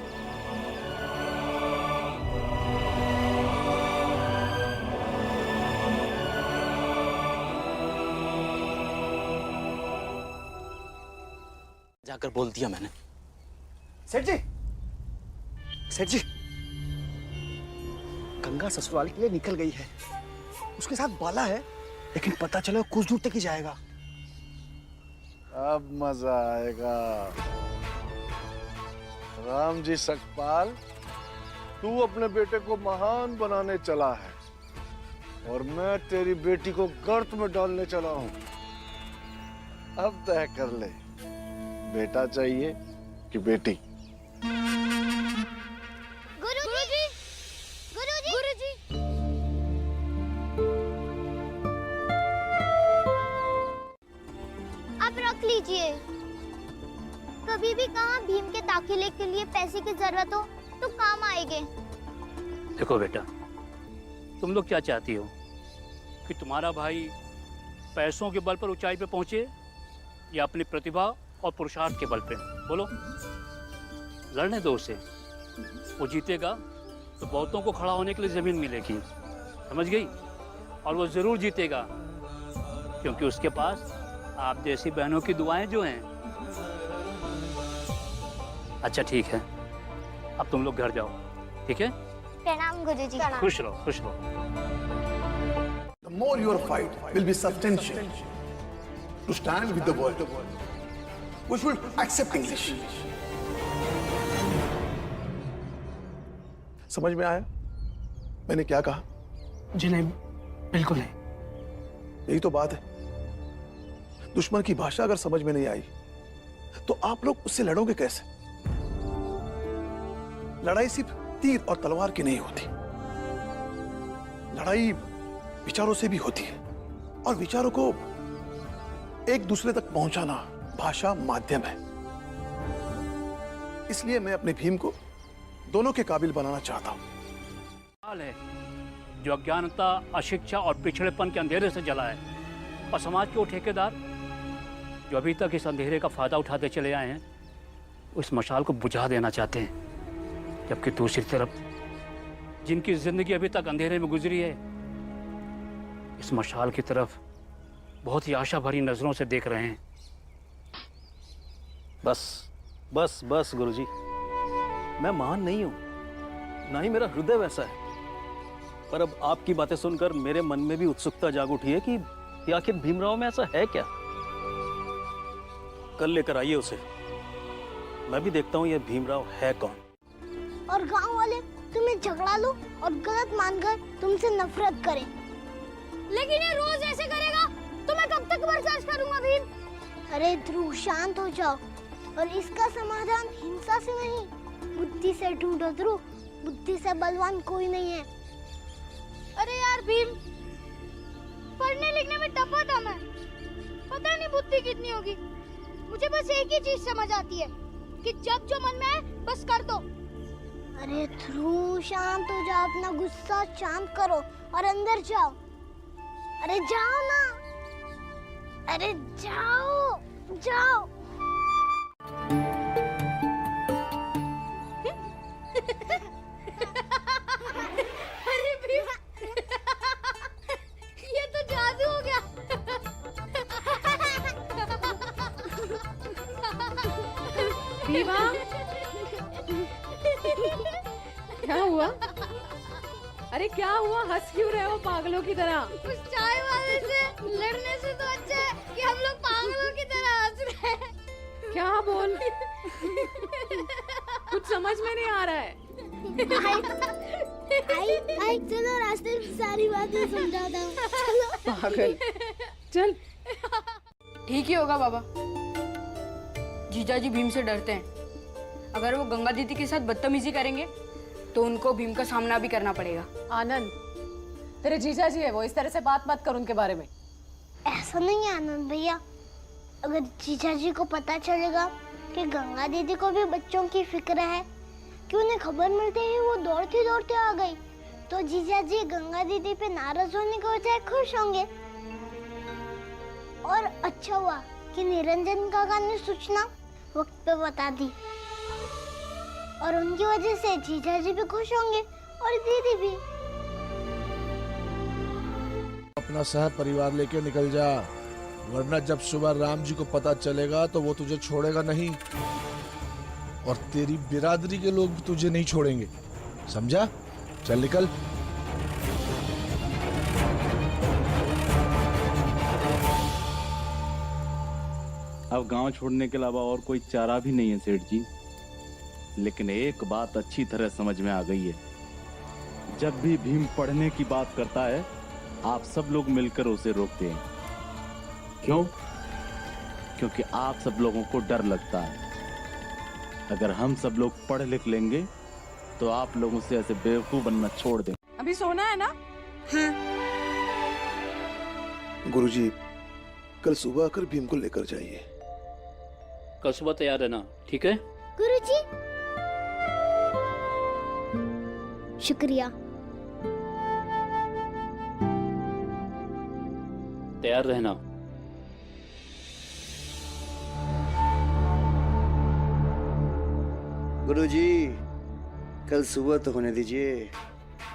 जाकर बोल दिया मैंने। सेठ जी, सेठ जी, गंगा ससुराल के लिए निकल गई है। उसके साथ बाला है, लेकिन पता चला कुछ दूर तक ही जाएगा। अब मजा आएगा। राम जी सकपाल, तू अपने बेटे को महान बनाने चला है और मैं तेरी बेटी को गर्त में डालने चला हूं। अब तय कर ले, बेटा चाहिए कि बेटी? गुरुजी, गुरुजी, गुरुजी। आप रख लीजिए। कभी भी कहाँ भीम के दाखिले के लिए पैसे की जरूरत हो तो काम आएंगे। देखो बेटा, तुम लोग क्या चाहती हो कि तुम्हारा भाई पैसों के बल पर ऊंचाई पे पहुंचे या अपनी प्रतिभा और पुरुषार्थ के बल पे? बोलो। लड़ने दो उसे, वो जीतेगा तो बहुतों को खड़ा होने के लिए जमीन मिलेगी, समझ गई? और वो जरूर जीतेगा क्योंकि उसके पास आप जैसी बहनों की दुआएं जो हैं। अच्छा ठीक है, अब तुम लोग घर जाओ, ठीक है? प्रणाम गुरुजी। खुश रहो, खुश रहो। The more your fight will be substantial to stand with the world, which will accept English. समझ में आया मैंने क्या कहा? जी नहीं, बिल्कुल नहीं। यही तो बात है। दुश्मन की भाषा अगर समझ में नहीं आई तो आप लोग उससे लड़ोगे कैसे? लड़ाई सिर्फ तीर और तलवार की नहीं होती, लड़ाई विचारों से भी होती है, और विचारों को एक दूसरे तक पहुंचाना भाषा माध्यम है। इसलिए मैं अपने भीम को दोनों के काबिल बनाना चाहता हूं। हाल है जो अज्ञानता, अशिक्षा और पिछड़ेपन के अंधेरे से जला है, और समाज के वो ठेकेदार जो अभी तक इस अंधेरे का फायदा उठाते चले आए हैं, उस मशाल को बुझा देना चाहते हैं। जबकि दूसरी तरफ जिनकी जिंदगी अभी तक अंधेरे में गुजरी है, इस मशाल की तरफ बहुत ही आशा भरी नजरों से देख रहे हैं। बस बस बस गुरुजी, मैं महान नहीं हूं, ना ही मेरा हृदय वैसा है, पर अब आपकी बातें सुनकर मेरे मन में भी उत्सुकता जाग उठी है कि आखिर भीमराव में ऐसा है क्या। कल लेकर आइए उसे, मैं भी देखता हूं यह भीमराव है कौन। और गांव वाले तुम्हें झगड़ा लो और गलत मानकर तुमसे नफरत करें। लेकिन ये रोज ऐसे करेगा तो मैं कब तक बर्दाश्त करूंगा भीम? अरे ध्रुव, शांत हो जाओ, और इसका समाधान हिंसा से नहीं, बुद्धि से ढूंढो ध्रुव। बुद्धि से बलवान कोई नहीं है। अरे यार भीम, पढ़ने लिखने में टपा था मैं, पता नहीं बुद्धि कितनी होगी। मुझे बस एक ही चीज समझ आती है कि जब जो मन में है बस कर दो। अरे ध्रुव, शांत हो जाओ, अपना गुस्सा शांत करो और अंदर जाओ। अरे जाओ ना, अरे जाओ जाओ। अरे भीम, ये तो जादू हो गया। भीमा, क्या हुआ? अरे क्या हुआ? हंस क्यों रहे हो पागलों की तरह? उस चाय वाले से लड़ने से तो अच्छा है कि हम लोग पागलों की तरह हंस रहे हैं। क्या बोल? कुछ समझ में नहीं आ रहा है। आई चलो, रास्ते में सारी बातें समझाता हूँ। चलो। पागल, चल। ठीक ही होगा बाबा, जीजा जी भीम से डरते हैं। अगर वो गंगा दीदी के साथ बदतमीजी करेंगे तो उनको भीम का सामना भी करना पड़ेगा। आनंद, तेरे जीजा जी है वो, इस तरह से बात मत कर उनके बारे में। ऐसा नहीं है आनंद भैया, अगर जीजा जी को पता चलेगा कि गंगा दीदी को भी बच्चों की फिक्र है, कि उन्हें खबर मिलते ही वो दौड़ते दौड़ते आ गई, तो जीजा जी गंगा दीदी पे नाराज होने के बजाय खुश होंगे। और अच्छा हुआ कि निरंजन काका ने सूचना वक्त पे बता दी, और उनकी वजह से जीजा जी भी खुश होंगे और दीदी भी। अपना सह परिवार लेके निकल जा, वरना जब सुबह राम जी को पता चलेगा तो वो तुझे छोड़ेगा नहीं, और तेरी बिरादरी के लोग भी तुझे नहीं छोड़ेंगे, समझा? चल निकल। अब गांव छोड़ने के अलावा और कोई चारा भी नहीं है सेठ जी। लेकिन एक बात अच्छी तरह समझ में आ गई है, जब भी भीम पढ़ने की बात करता है आप सब लोग मिलकर उसे रोकते हैं। क्यों? क्योंकि आप सब लोगों को डर लगता है। अगर हम सब लोग पढ़ लिख लेंगे तो आप लोगों से ऐसे बेवकूफ बनना छोड़ दें। अभी सोना है ना? हाँ। गुरुजी, कल सुबह आकर भीम को लेकर जाइए। कल सुबह तैयार रहना, ठीक है? गुरुजी, शुक्रिया। तैयार रहना। गुरुजी, कल सुबह तो होने दीजिए,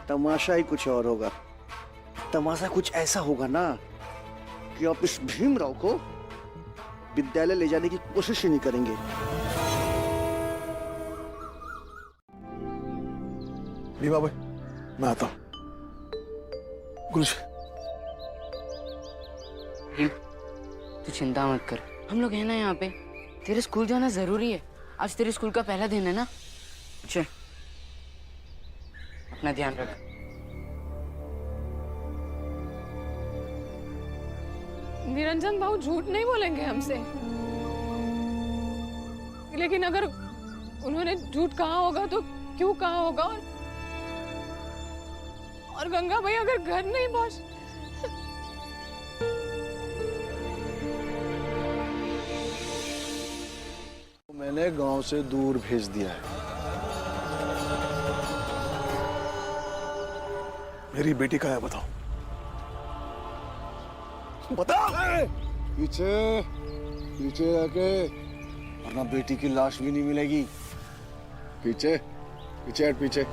तमाशा ही कुछ और होगा। तमाशा कुछ ऐसा होगा ना कि आप इस भीमराव को विद्यालय ले जाने की कोशिश ही नहीं करेंगे। भीमा भाई, मैं आता हूँ। गुरुजी, तू चिंता मत कर, हम लोग हैं ना यहाँ पे। तेरे स्कूल जाना जरूरी है, आज तेरे स्कूल का पहला दिन है ना। चल, अपना ध्यान रख। निरंजन भाऊ झूठ नहीं बोलेंगे हमसे, लेकिन अगर उन्होंने झूठ कहा होगा तो क्यों कहा होगा? और गंगा भाई अगर घर नहीं पहुंच, मैंने गांव से दूर भेज दिया है। मेरी बेटी कहाँ है बताओ? बताओ। पीछे पीछे जाके, वरना बेटी की लाश भी नहीं मिलेगी। पीछे पीछे हट, पीछे।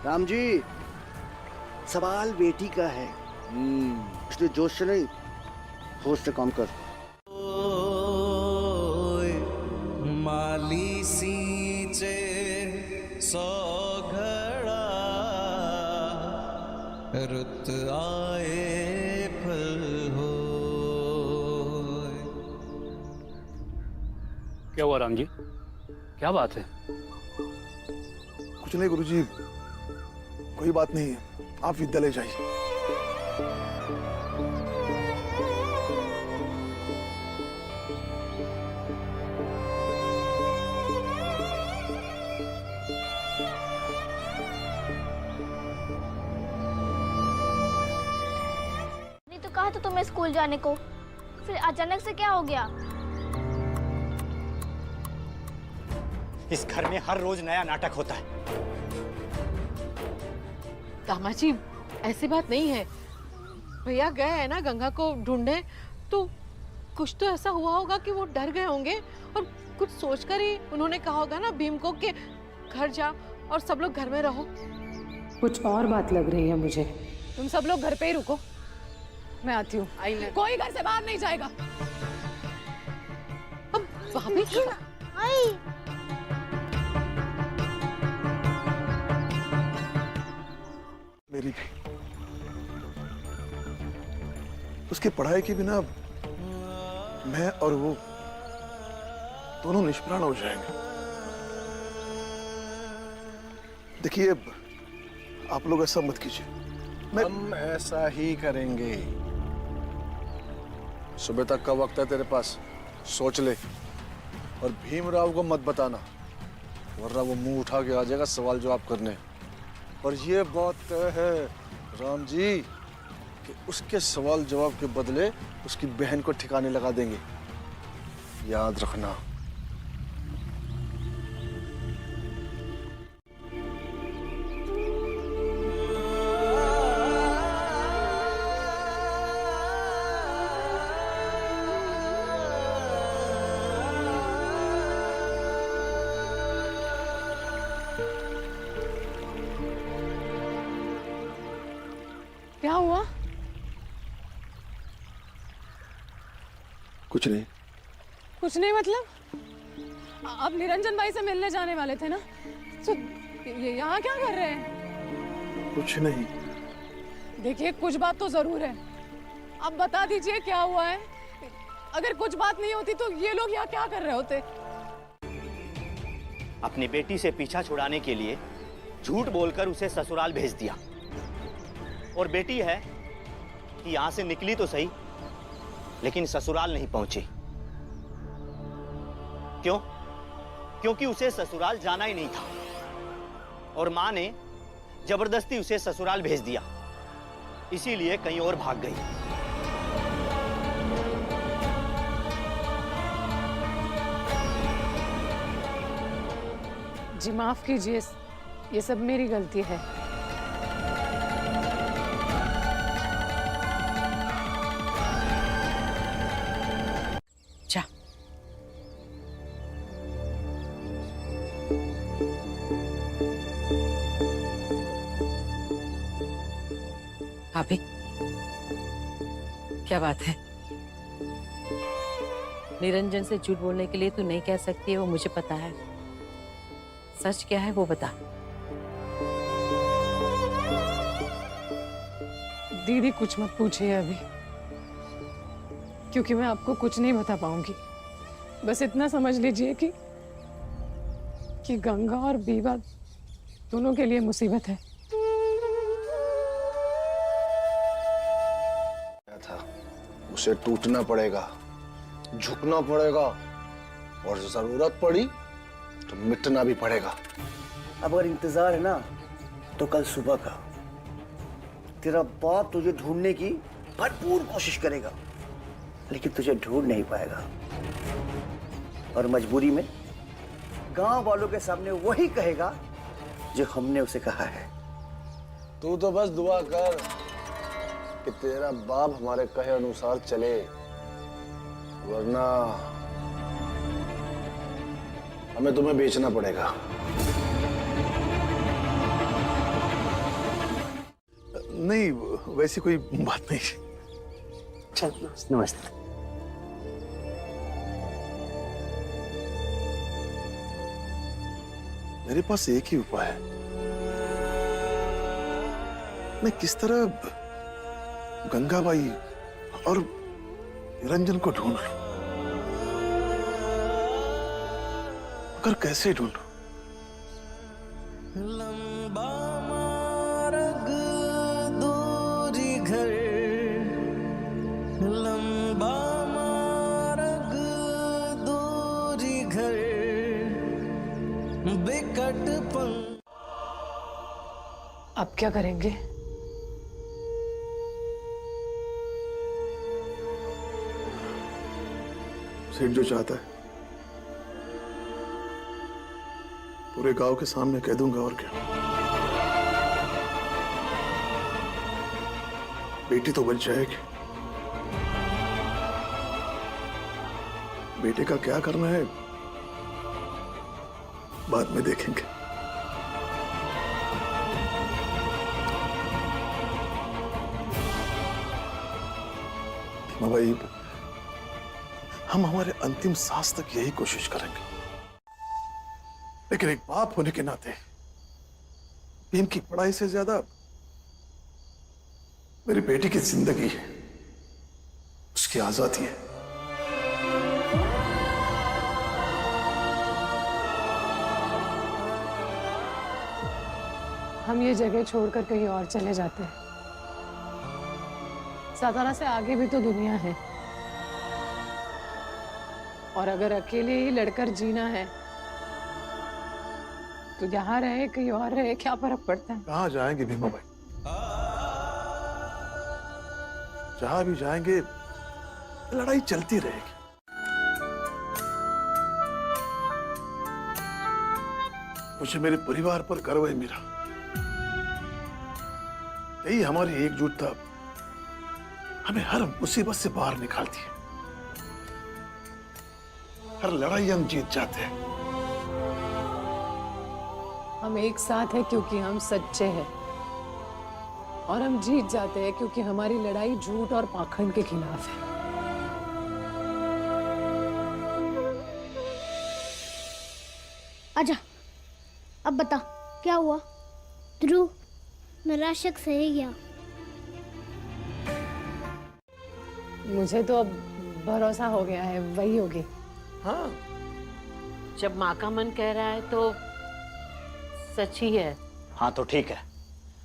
राम जी, सवाल बेटी का है, इसलिए जोश से नहीं, होश से काम कर। माली सींचे सौ घड़ा, रुत आए फल हो। क्या हुआ राम जी, क्या बात है? कुछ नहीं गुरुजी, कोई बात नहीं है, आप विद्यालय जाइए। नहीं तो कहा था तुम्हें स्कूल जाने को, फिर अचानक से क्या हो गया? इस घर में हर रोज नया नाटक होता है। दामाजी, ऐसी बात नहीं है। भैया गए हैं ना गंगा को ढूंढने, तो कुछ तो ऐसा हुआ होगा कि वो डर गए होंगे और कुछ सोचकर ही उन्होंने कहा होगा ना भीम को कि घर जा और सब लोग घर में रहो। कुछ और बात लग रही है मुझे। तुम सब लोग घर पे ही रुको, मैं आती हूँ। कोई घर से बाहर नहीं जाएगा। अब भाभी मेरी भी, उसकी पढ़ाई के बिना मैं और वो दोनों निष्प्राण हो जाएंगे। देखिए, आप लोग ऐसा मत कीजिए। हम ऐसा ही करेंगे। सुबह तक का वक्त है तेरे पास, सोच ले। और भीमराव को मत बताना, वरना वो मुंह उठा के आ जाएगा सवाल जवाब करने। और ये बात तय है राम जी कि उसके सवाल जवाब के बदले उसकी बहन को ठिकाने लगा देंगे, याद रखना। क्या हुआ? कुछ नहीं। कुछ नहीं मतलब? आप निरंजन भाई से मिलने जाने वाले थे ना, तो ये यहाँ क्या कर रहे हैं? कुछ नहीं। देखिए, कुछ बात तो जरूर है, अब बता दीजिए क्या हुआ है। अगर कुछ बात नहीं होती तो ये लोग यहाँ क्या कर रहे होते? अपनी बेटी से पीछा छुड़ाने के लिए झूठ बोलकर उसे ससुराल भेज दिया। और बेटी है कि यहां से निकली तो सही, लेकिन ससुराल नहीं पहुंची। क्यों? क्योंकि उसे ससुराल जाना ही नहीं था और मां ने जबरदस्ती उसे ससुराल भेज दिया, इसीलिए कहीं और भाग गई। जी माफ कीजिए, ये सब मेरी गलती है। जा। भाभी, क्या बात है? निरंजन से झूठ बोलने के लिए तू नहीं कह सकती है, वो मुझे पता है। सच क्या है वो बता। दीदी कुछ मत पूछिए अभी। क्योंकि मैं आपको कुछ नहीं बता पाऊंगी। बस इतना समझ लीजिए कि गंगा और बीवा दोनों के लिए मुसीबत है। क्या था, उसे टूटना पड़ेगा, झुकना पड़ेगा और जरूरत पड़ी तो मिटना भी पड़ेगा। अब अगर इंतजार है ना तो कल सुबह का तेरा बाप तुझे ढूंढने की भरपूर कोशिश करेगा, लेकिन तुझे ढूंढ नहीं पाएगा और मजबूरी में गांव वालों के सामने वही कहेगा जो हमने उसे कहा है। तू तो बस दुआ कर कि तेरा बाप हमारे कहे अनुसार चले, वरना हमें तुम्हें बेचना पड़ेगा। नहीं, वैसी कोई बात नहीं। चल नमस्ते। मेरे पास एक ही उपाय है। मैं किस तरह गंगाबाई और निरंजन को ढूंढ लूं, मगर कैसे ढूंढूं? लंबा मार्ग दूरी घर, लंबा मार्ग दूरी घर, बिकट पंख। अब क्या करेंगे? सेठ जो चाहता है पूरे गांव के सामने कह दूंगा, और क्या। बेटी तो बच जाएगी, बेटे का क्या करना है बाद में देखेंगे। भाई, हम हमारे अंतिम सांस तक यही कोशिश करेंगे, लेकिन एक बाप होने के नाते भीम की पढ़ाई से ज्यादा मेरी बेटी की जिंदगी है, उसकी आजादी है। हम ये जगह छोड़कर कहीं और चले जाते हैं। सातारा से आगे भी तो दुनिया है, और अगर अकेले ही लड़कर जीना है तो यहाँ रहे कहीं और रहे, क्या फर्क पड़ता है? कहाँ जाएंगे भीमा भाई? जहां भी जाएंगे लड़ाई चलती रहेगी। मुझे मेरे परिवार पर गर्व है मेरा। यही हमारी एकजुटता हमें हर मुसीबत से बाहर निकालती है। हर लड़ाई हम जीत जाते हैं। हम एक साथ हैं क्योंकि हम सच्चे हैं, और हम जीत जाते हैं क्योंकि हमारी लड़ाई झूठ और पाखंड के खिलाफ है। आजा, अब बता क्या हुआ? ध्रुव, मेरा शक सही गया। मुझे तो अब भरोसा हो गया है, वही होगी। हाँ, जब माँ का मन कह रहा है तो सच ही है। हाँ तो ठीक है,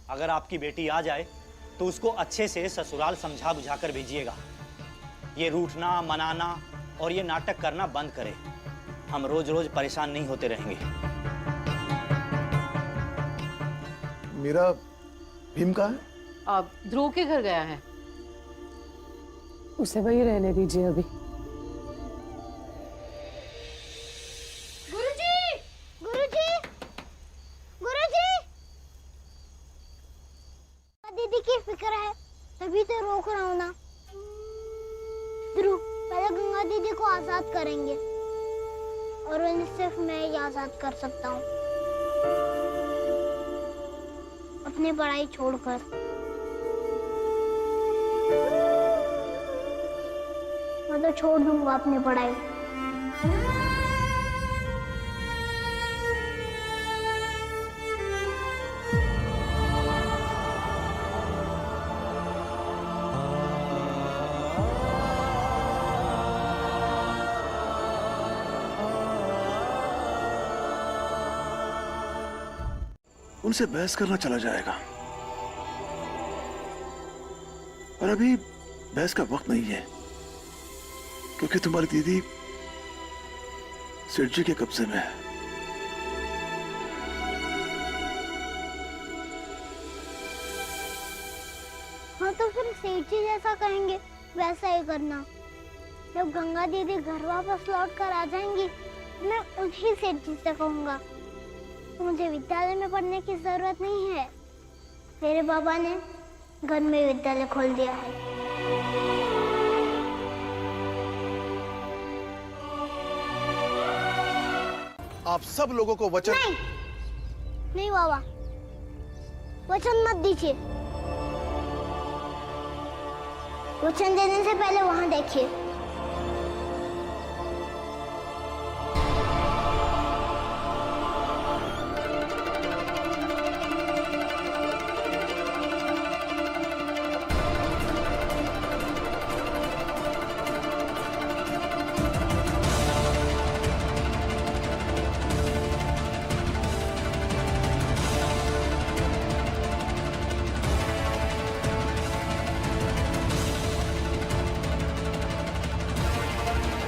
अगर आपकी बेटी आ जाए तो उसको अच्छे से ससुराल समझा बुझा कर भेजिएगा। ये रूठना मनाना और ये नाटक करना बंद करे। हम रोज रोज परेशान नहीं होते रहेंगे। मेरा भीम कहाँ है? अब ध्रुव के घर गया है। उसे वही रहने दीजिए अभी। गुरुजी, गुरुजी, गुरुजी, दीदी की फिक्र है, तभी तो रोक रहा हूँ ना। ध्रुव, पहले गंगा दीदी को आजाद करेंगे, और उन्हें सिर्फ मैं ही आजाद कर सकता हूँ, अपनी पढ़ाई छोड़कर। मैं तो छोड़ दूंगा अपनी पढ़ाई। उनसे बहस करना चला जाएगा। और अभी बहस का वक्त नहीं है, क्योंकि तुम्हारी दीदी सेठ जी के कब्जे में है। हाँ तो फिर सेठ जी जैसा कहेंगे वैसा ही करना। जब गंगा दीदी घर वापस लौट कर आ जाएंगी, मैं उन्हीं सेठ जी से कहूँगा मुझे विद्यालय में पढ़ने की जरूरत नहीं है। मेरे बाबा ने घर में विद्यालय खोल दिया है। आप सब लोगों को वचन नहीं बाबा, वचन मत दीजिए। वचन देने से पहले वहां देखिए।